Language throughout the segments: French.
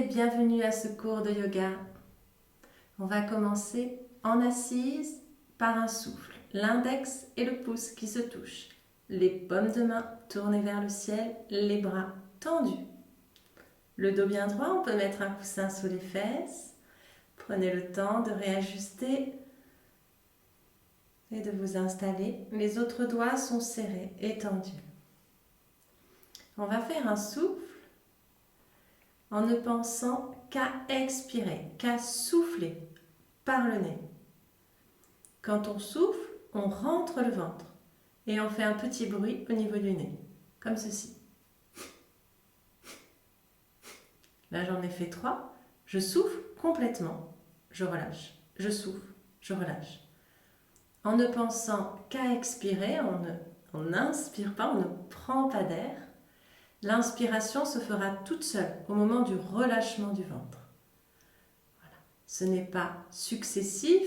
bienvenue à ce cours de yoga. On va commencer en assise par un souffle, l'index et le pouce qui se touchent, les paumes de main tournées vers le ciel, les bras tendus. Le dos bien droit, on peut mettre un coussin sous les fesses. Prenez le temps de réajuster et de vous installer. Les autres doigts sont serrés et tendus. On va faire un souffle en ne pensant qu'à expirer, qu'à souffler par le nez. Quand on souffle, on rentre le ventre et on fait un petit bruit au niveau du nez, comme ceci. Là, j'en ai fait 3. Je souffle complètement, je relâche. Je souffle, je relâche. En ne pensant qu'à expirer, on n'inspire pas, on ne prend pas d'air. L'inspiration se fera toute seule au moment du relâchement du ventre. Voilà. Ce n'est pas successif,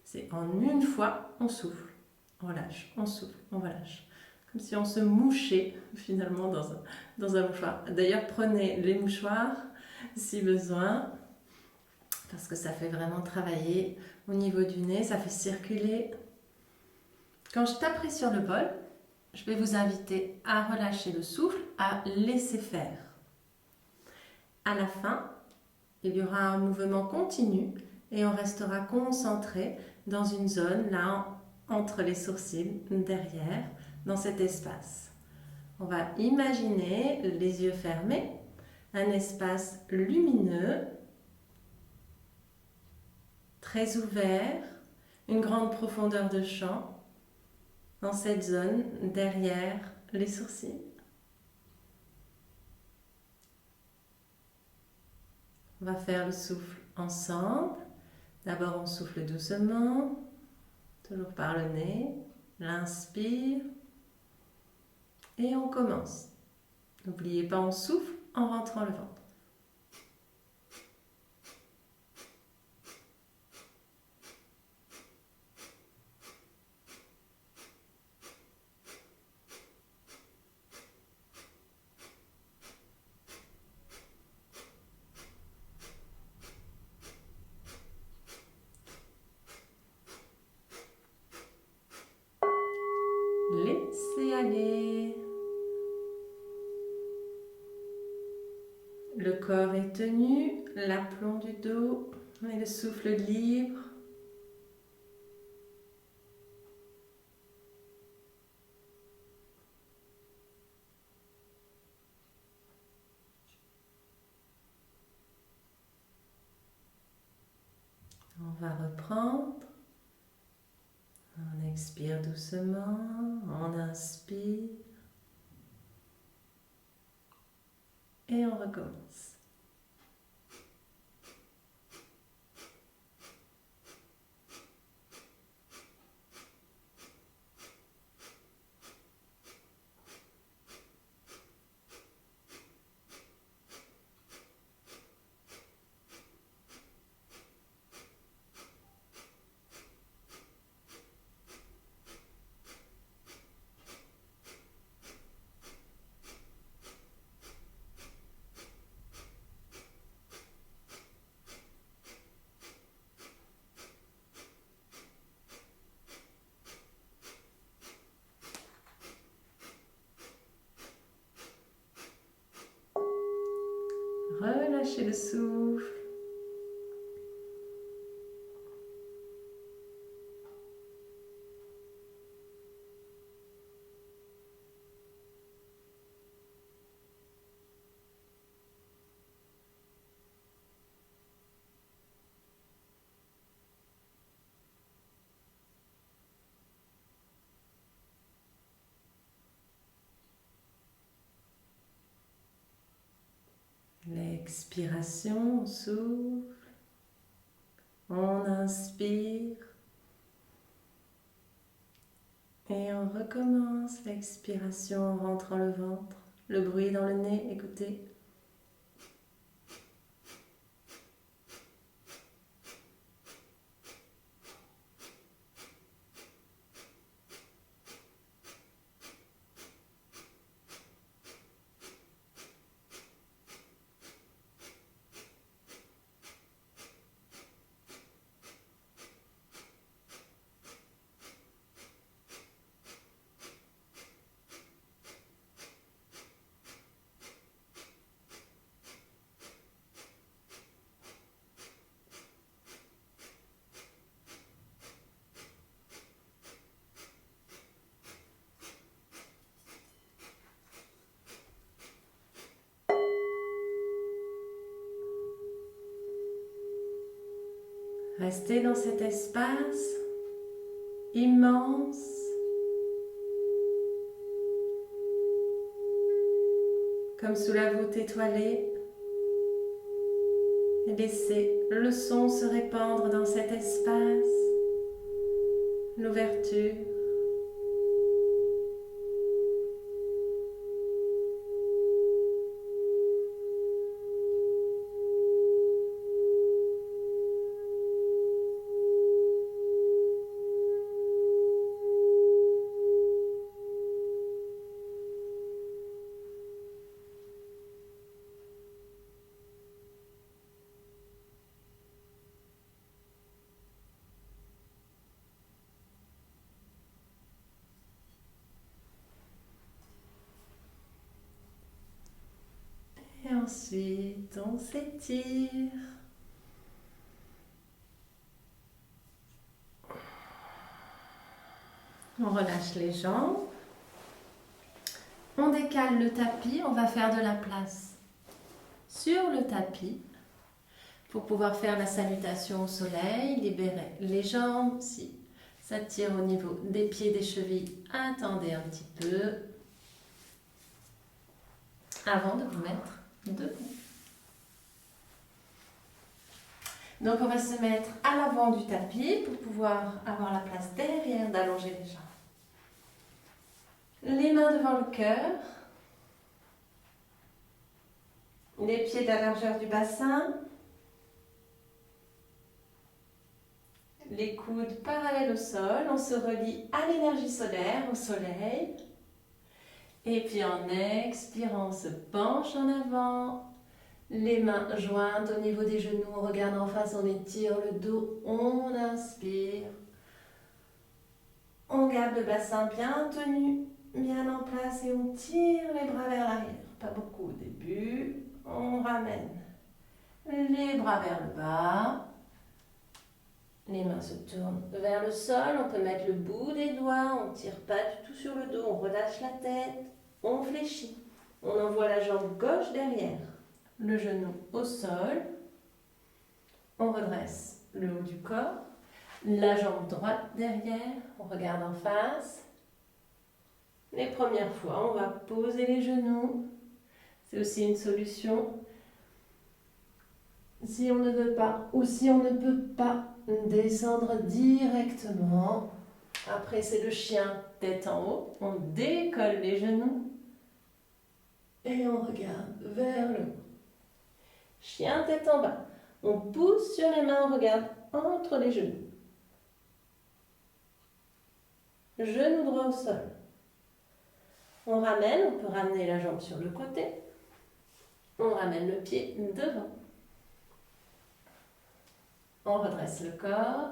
c'est en une fois, on souffle, on relâche, on souffle, on relâche. Comme si on se mouchait finalement dans un mouchoir. D'ailleurs, prenez les mouchoirs si besoin, parce que ça fait vraiment travailler au niveau du nez, ça fait circuler. Quand je taperai sur le bol, je vais vous inviter à relâcher le souffle, à laisser faire. À la fin, il y aura un mouvement continu et on restera concentré dans une zone là entre les sourcils, derrière, dans cet espace. On va imaginer, les yeux fermés, un espace lumineux, très ouvert, une grande profondeur de champ dans cette zone derrière les sourcils. On va faire le souffle ensemble. D'abord, on souffle doucement, toujours par le nez. L'inspire et on commence. N'oubliez pas, on souffle en rentrant le ventre. Laissez aller. Le corps est tenu, l'aplomb du dos et le souffle libre. On va reprendre. On expire doucement, on inspire et on recommence. Relâchez le souffle. L'expiration, on souffle, on inspire et on recommence l'expiration en rentrant le ventre. Le bruit dans le nez, écoutez. Restez dans cet espace immense. Comme sous la voûte étoilée. Et laissez le son se répandre dans cet espace. L'ouverture. Et ensuite, on s'étire. On relâche les jambes. On décale le tapis, on va faire de la place sur le tapis pour pouvoir faire la salutation au soleil, libérer les jambes. Si ça tire au niveau des pieds, des chevilles, attendez un petit peu avant de vous mettre debout. Donc on va se mettre à l'avant du tapis pour pouvoir avoir la place derrière d'allonger les jambes. Les mains devant le cœur, les pieds de la largeur du bassin, les coudes parallèles au sol, on se relie à l'énergie solaire, au soleil. Et puis en expirant, on se penche en avant, les mains jointes au niveau des genoux, on regarde en face, on étire le dos, on inspire. On garde le bassin bien tenu, bien en place et on tire les bras vers l'arrière. Pas beaucoup au début, on ramène les bras vers le bas. Les mains se tournent vers le sol, on peut mettre le bout des doigts, on ne tire pas du tout sur le dos, on relâche la tête, on fléchit. On envoie la jambe gauche derrière, le genou au sol, on redresse le haut du corps, la jambe droite derrière, on regarde en face. Les premières fois, on va poser les genoux, c'est aussi une solution. Si on ne veut pas ou si on ne peut pas descendre directement. Après, c'est le chien tête en haut. On décolle les genoux et on regarde vers le haut. Chien tête en bas. On pousse sur les mains, on regarde entre les genoux. Genou droit au sol. On ramène, on peut ramener la jambe sur le côté. On ramène le pied devant. On redresse le corps.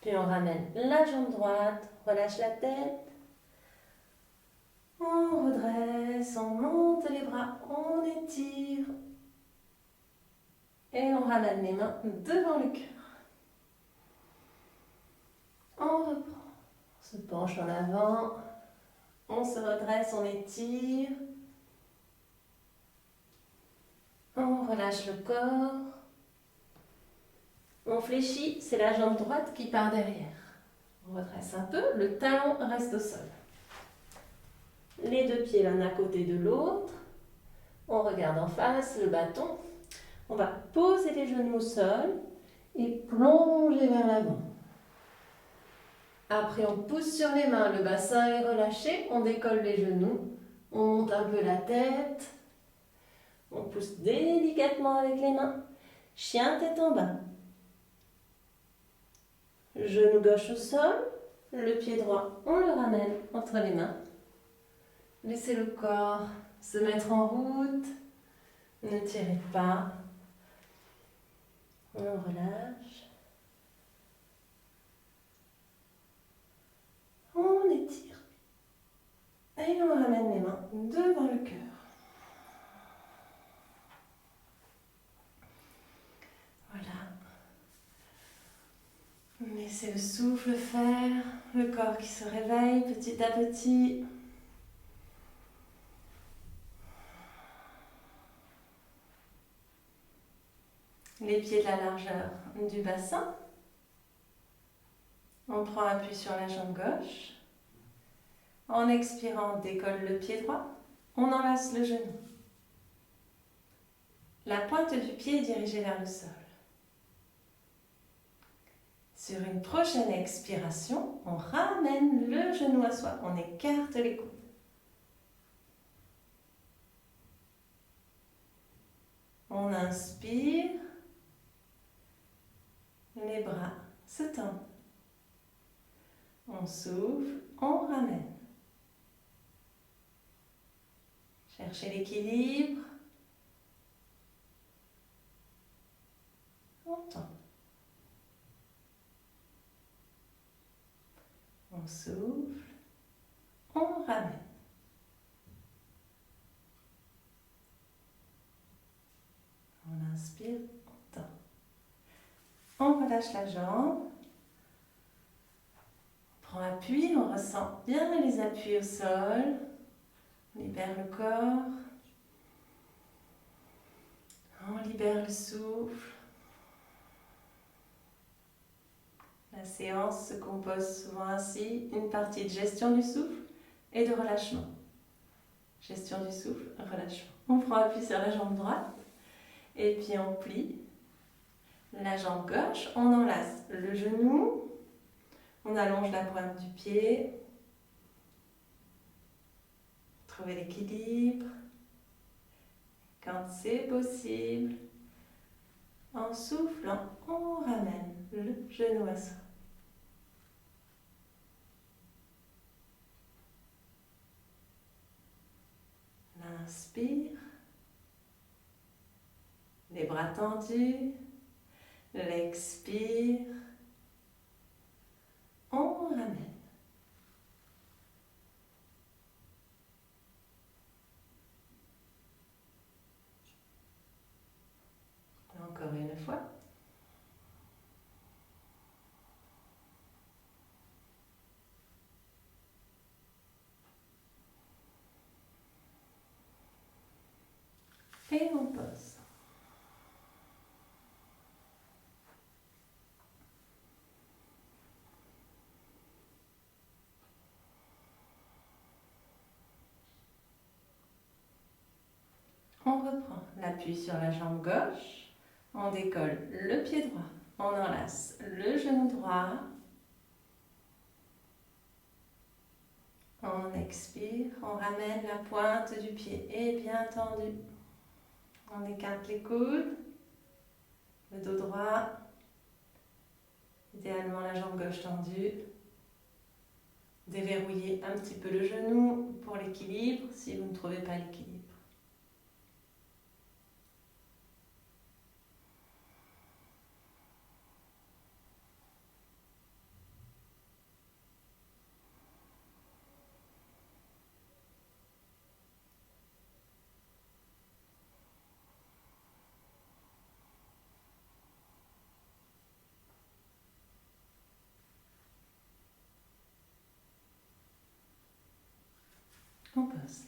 Puis on ramène la jambe droite, relâche la tête. On redresse, on monte les bras, on étire. Et on ramène les mains devant le cœur. On reprend. On se penche en avant. On se redresse, on étire. On relâche le corps. On fléchit, c'est la jambe droite qui part derrière. On redresse un peu, le talon reste au sol. Les deux pieds l'un à côté de l'autre. On regarde en face le bâton. On va poser les genoux au sol et plonger vers l'avant. Après, on pousse sur les mains, le bassin est relâché, on décolle les genoux, on monte un peu la tête, on pousse délicatement avec les mains. Chien tête en bas. Genou gauche au sol, le pied droit, on le ramène entre les mains. Laissez le corps se mettre en route, ne tirez pas. On relâche. On étire. Et on ramène les mains devant le cœur. Laissez le souffle faire, le corps qui se réveille petit à petit. les pieds de la largeur du bassin. On prend appui sur la jambe gauche. En expirant, on décolle le pied droit. On enlace le genou. La pointe du pied est dirigée vers le sol. Sur une prochaine expiration, on ramène le genou à soi. On écarte les coudes. On inspire. Les bras se tendent. On souffle, on ramène. Cherchez l'équilibre. On tend. On souffle, on ramène. On inspire, on tend. On relâche la jambe. On prend appui, on ressent bien les appuis au sol. On libère le corps. On libère le souffle. La séance se compose souvent ainsi, une partie de gestion du souffle et de relâchement. Gestion du souffle, relâchement. On prend appui sur la jambe droite et puis on plie la jambe gauche, on enlace le genou, on allonge la pointe du pied, trouvez l'équilibre. Quand c'est possible, en soufflant, on ramène le genou à soi. On inspire, les bras tendus, l'expire, on ramène. Encore une fois. Et on pose. On reprend l'appui sur la jambe gauche, on décolle le pied droit, on enlace le genou droit, on expire, on ramène la pointe du pied et bien tendue. On écarte les coudes, le dos droit, idéalement la jambe gauche tendue. Déverrouillez un petit peu le genou pour l'équilibre si vous ne trouvez pas l'équilibre. On pose.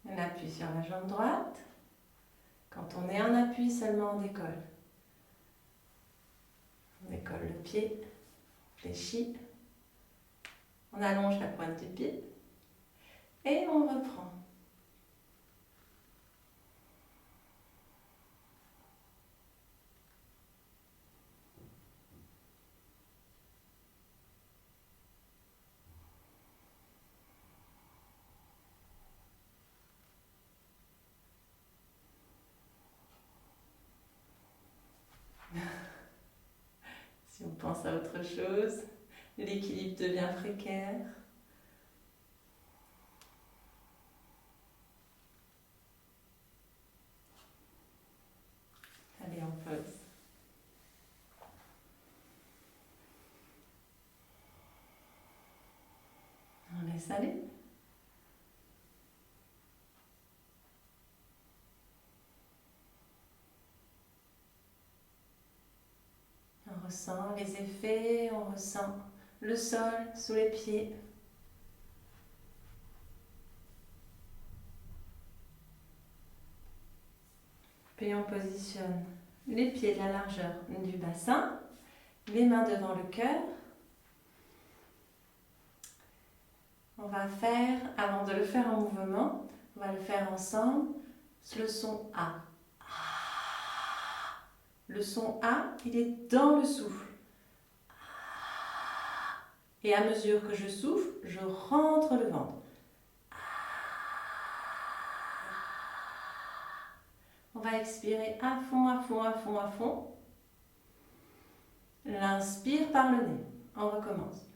On appuie sur la jambe droite. Quand on est en appui, seulement on décolle. On décolle le pied, fléchit. On allonge la pointe du pied. Et on reprend. Si on pense à autre chose, l'équilibre devient précaire. Allez, on pose. On laisse aller. On ressent les effets, on ressent le sol sous les pieds. Puis on positionne les pieds de la largeur du bassin, les mains devant le cœur. On va faire, avant de le faire en mouvement, on va le faire ensemble, le son A. Le son A, il est dans le souffle. Et à mesure que je souffle, je rentre le ventre. On va expirer à fond, à fond, à fond, à fond. L'inspire par le nez. On recommence.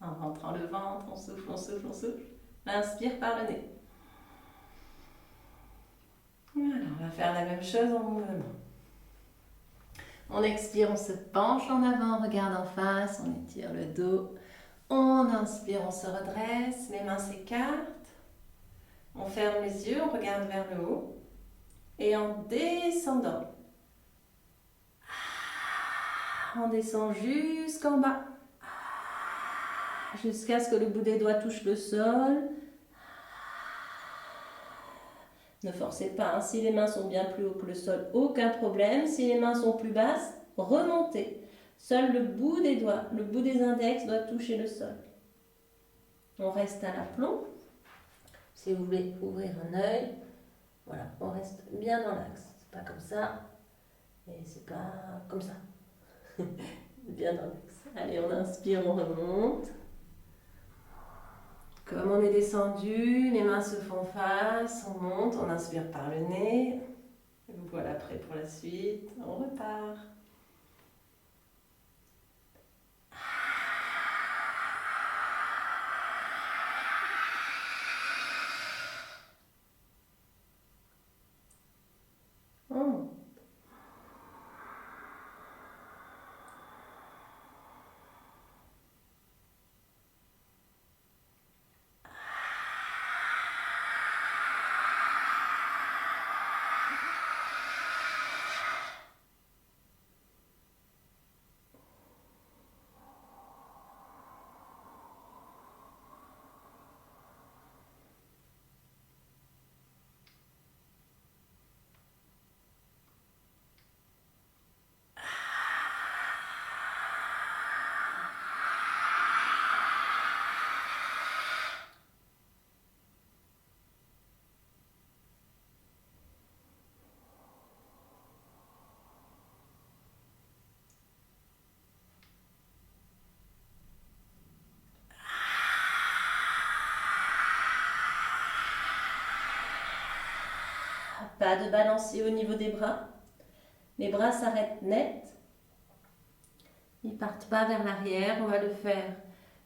En rentrant le ventre, on souffle, on souffle, on souffle. L'inspire par le nez. Voilà, on va faire la même chose en mouvement. On expire, on se penche en avant, on regarde en face, on étire le dos. On inspire, on se redresse, les mains s'écartent. On ferme les yeux, on regarde vers le haut. Et en descendant, on descend jusqu'en bas. Jusqu'à ce que le bout des doigts touche le sol. Ne forcez pas, hein. Si les mains sont bien plus haut que le sol, aucun problème. Si les mains sont plus basses, remontez. Seul le bout des doigts, le bout des index doit toucher le sol. On reste à l'aplomb. Si vous voulez ouvrir un œil, voilà, on reste bien dans l'axe. C'est pas comme ça, et c'est pas comme ça. Bien dans l'axe. Allez, on inspire, on remonte. Comme on est descendu, les mains se font face, on monte, on inspire par le nez. Vous voilà prêt pour la suite, on repart. Oh. Pas de balancier au niveau des bras. Les bras s'arrêtent net. Ils ne partent pas vers l'arrière. On va le faire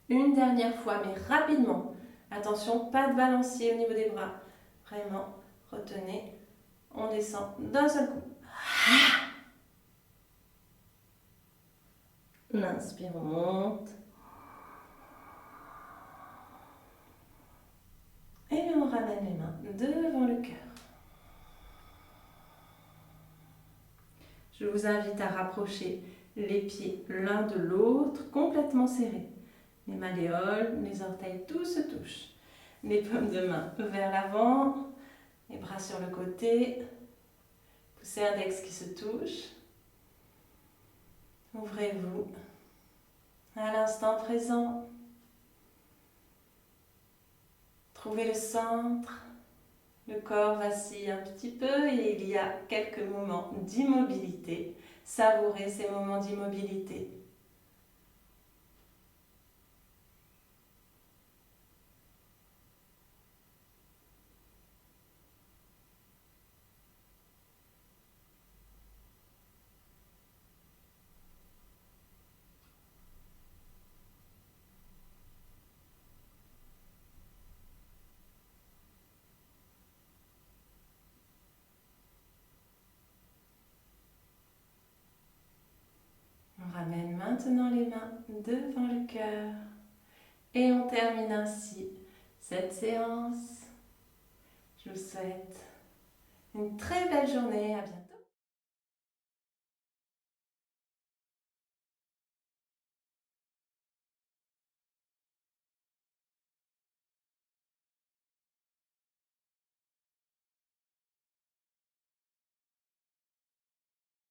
une dernière fois, mais rapidement. Attention, pas de balancier au niveau des bras. Vraiment, retenez. On descend d'un seul coup. L'inspire, on monte. Et on ramène les mains devant le cœur. Je vous invite à rapprocher les pieds l'un de l'autre, complètement serrés. Les malléoles, les orteils, tout se touche. Les paumes de main vers l'avant, les bras sur le côté, poussez index qui se touche. Ouvrez-vous à l'instant présent. Trouvez le centre. Le corps vacille un petit peu et il y a quelques moments d'immobilité. Savourez ces moments d'immobilité. On ramène maintenant les mains devant le cœur et on termine ainsi cette séance. Je vous souhaite une très belle journée. À bientôt.